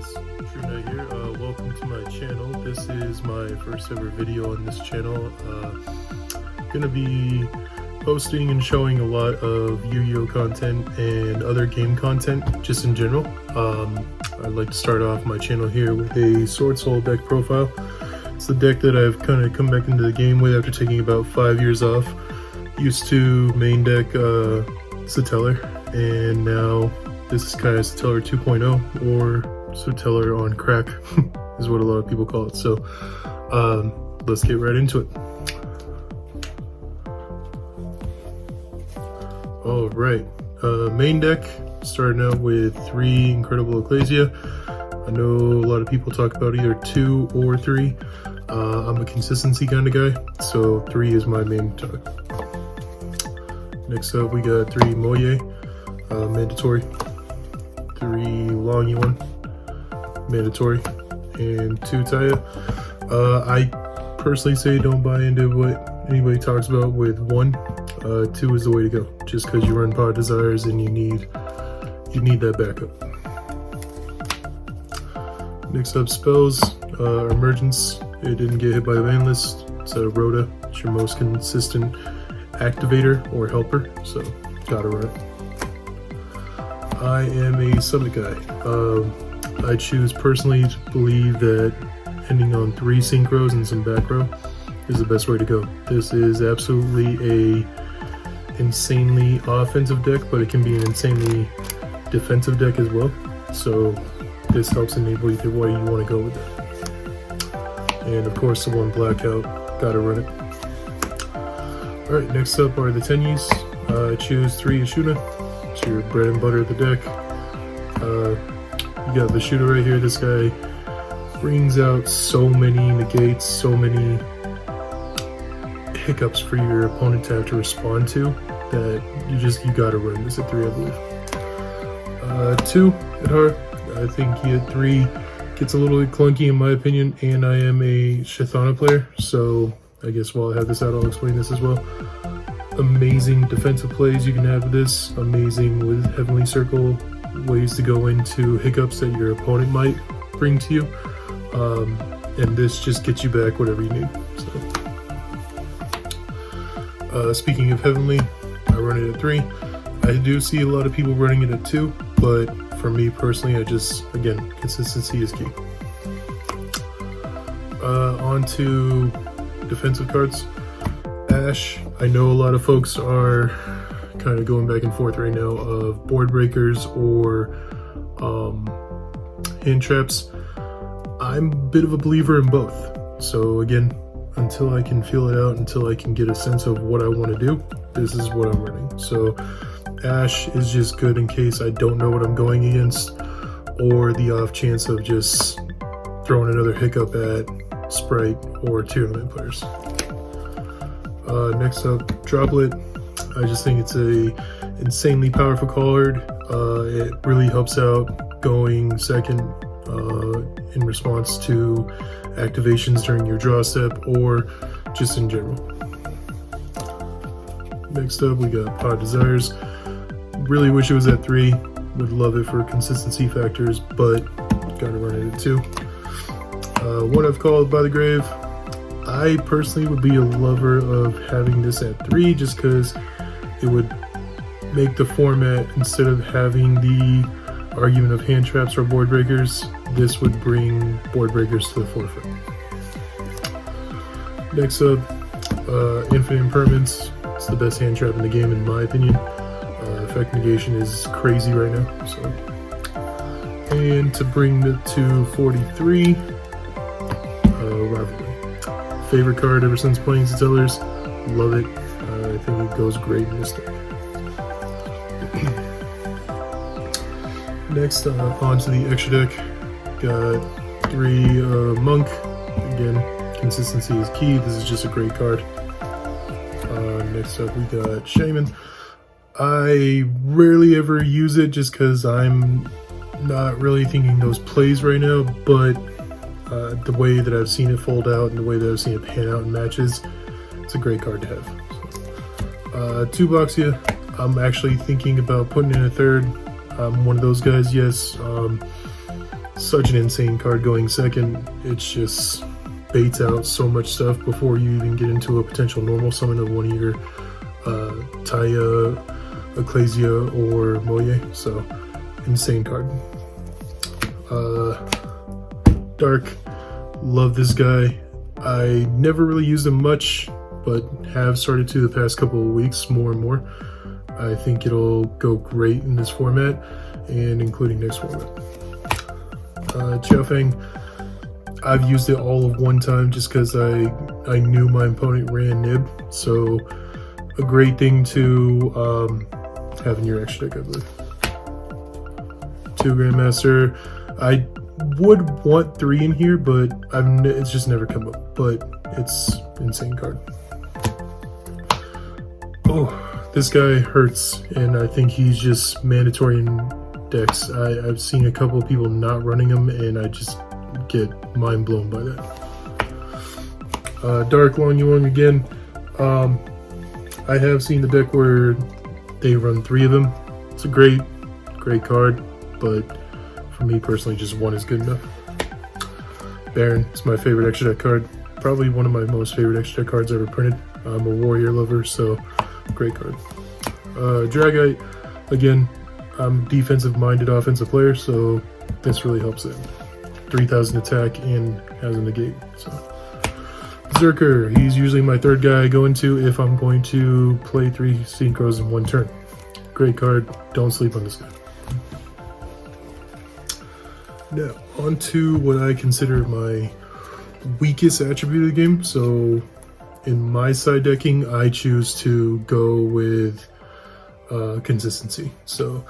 guys, True Knight here. Welcome to my channel. This is my first ever video on this channel. Gonna be posting and showing a lot of Yu-Gi-Oh content and other game content just in general. I'd like to start off my channel here with a Swordsoul deck profile. It's the deck that I've kind of come back into the game with after taking about 5 years off. Used to main deck Satellar, and now this is kind of Satellar 2.0, or Satellar on crack is what a lot of people call it. So let's get right into it. All right, main deck, starting out with 3 Incredible Ecclesia. I know a lot of people talk about either 2 or 3. I'm a consistency kind of guy, so 3 is my main target. Next up, we got 3 Moye, mandatory. 3 Long Yuan, mandatory, and 2 Taya. I personally say don't buy into what anybody talks about with 1. 2 is the way to go, just because you run Pod Desires and you need that backup. Next up, spells. Emergence. It didn't get hit by the ban list. It's a Rhoda. It's your most consistent activator or helper, so gotta run it. I am a summit guy. I choose personally to believe that ending on 3 synchros and some back row is the best way to go. This is absolutely a insanely offensive deck, but it can be an insanely defensive deck as well. So this helps enable you to where you want to go with it. And of course the 1 blackout, gotta run it. Alright, next up are the Tenyis. I choose 3 Ashuna. It's your bread and butter of the deck. You got the shooter right here. This guy brings out so many negates, so many hiccups for your opponent to have to respond to that you gotta run this at 3, I believe. 2 at heart. I think he at 3 gets a little bit clunky in my opinion, and I am a Shathana player, so I guess while I have this out, I'll explain this as well. Amazing defensive plays you can have with this, amazing with Heavenly Circle, ways to go into hiccups that your opponent might bring to you, and this just gets you back whatever you need. So, speaking of Heavenly, I run it at 3. I do see a lot of people running it at 2, but for me personally, again, consistency is key. On to defensive cards. Ash, I know a lot of folks are kind of going back and forth right now of board breakers or hand traps. I'm a bit of a believer in both. So again, until I can feel it out, until I can get a sense of what I want to do, this is what I'm running. So Ash is just good in case I don't know what I'm going against, or the off chance of just throwing another hiccup at Sprite or tournament players. Next up, Droplet. I just think it's a insanely powerful card. It really helps out going second in response to activations during your draw step or just in general. Next up, we got Pod Desires. Really wish it was at 3. Would love it for consistency factors, but gotta run it at 2. One I've called By the Grave. I personally would be a lover of having this at 3 just because it would make the format, instead of having the argument of hand traps or board breakers, this would bring board breakers to the forefront. Next up, Infinite Impermanence. It's the best hand trap in the game in my opinion. Effect negation is crazy right now. So, and to bring it to 43, Rivalry. Favorite card ever since playing Stellars. Love it. I think it goes great in this deck. Next, onto the extra deck. Got 3 Monk. Again, consistency is key. This is just a great card. Next up, we got Shaman. I rarely ever use it just because I'm not really thinking those plays right now, but the way that I've seen it fold out and the way that I've seen it pan out in matches, it's a great card to have. So, 2 Boxia. I'm actually thinking about putting in a 3rd. I'm one of those guys, yes. such an insane card going second. It's just baits out so much stuff before you even get into a potential normal summon of one of your Taya, Ecclesia, or Moye. So insane card. Dark, love this guy. I never really used him much, but have started to the past couple of weeks more and more. I think it'll go great in this format and including next format. Xiaofeng, I've used it all of one time just because I knew my opponent ran Nib, so a great thing to have in your extra deck, I believe. 2 Grandmaster, I would want 3 in here, but it's just never come up, but it's insane card. Oh, this guy hurts, and I think he's just mandatory in decks. I've seen a couple of people not running him, and I just get mind blown by that. Dark Long Yuan again. I have seen the deck where they run 3 of them. It's a great card, but for me personally, just 1 is good enough. Baron is my favorite extra deck card. Probably one of my most favorite extra deck cards ever printed. I'm a warrior lover, so great card. Dragite, again, I'm defensive minded offensive player, so this really helps it. 3000 attack and has a negate. So Berserker, he's usually my 3rd guy I go into if I'm going to play 3 Synchros in 1 turn. Great card, don't sleep on this guy. Now, on to what I consider my weakest attribute of the game. So in my side decking, I choose to go with consistency. So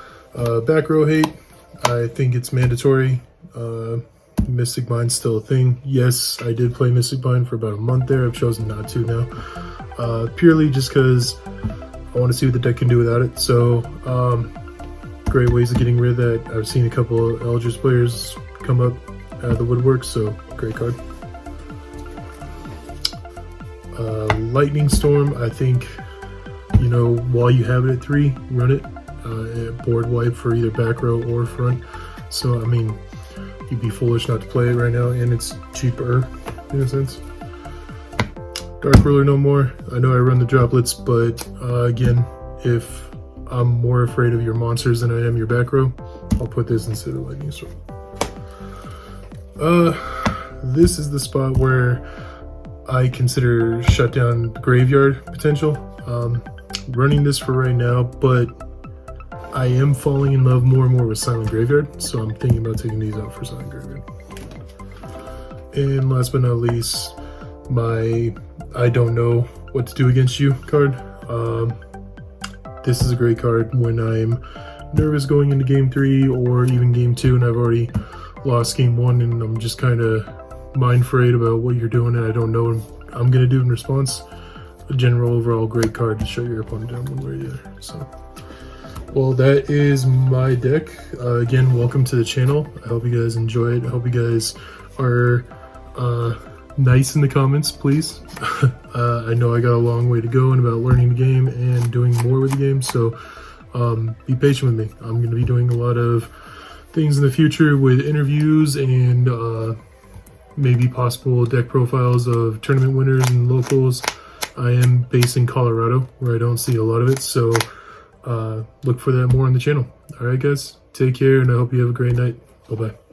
back row hate, I think it's mandatory. Mystic Mind's still a thing. Yes, I did play Mystic Mind for about a month there. I've chosen not to now. Purely just because I want to see what the deck can do without it. So great ways of getting rid of that. I've seen a couple of Eldritch players come up out of the woodwork, so great card. Lightning Storm, I think, you know, while you have it at 3, run it. Board wipe for either back row or front. So, I mean, you'd be foolish not to play it right now, and it's cheaper in a sense. Dark Ruler no more. I know I run the droplets, but again, if I'm more afraid of your monsters than I am your back row, I'll put this instead of Lightning Storm. This is the spot where I consider shutdown graveyard potential. Running this for right now, but I am falling in love more and more with Silent Graveyard, so I'm thinking about taking these out for Silent Graveyard. And last but not least, my I don't know what to do against you card. This is a great card when I'm nervous going into game 3 or even game 2 and I've already lost game 1 and I'm just kind of mind frayed about what you're doing and I don't know what I'm going to do in response. A general overall great card to shut your opponent down one way or the other. So, well, that is my deck. Again, welcome to the channel. I hope you guys enjoy it. I hope you guys are nice in the comments, please. I know I got a long way to go in about learning the game and doing more with the game, so be patient with me. I'm going to be doing a lot of things in the future with interviews and maybe possible deck profiles of tournament winners and locals. I am based in Colorado, where I don't see a lot of it, so look for that more on the channel. Alright guys, take care and I hope you have a great night. Bye-bye.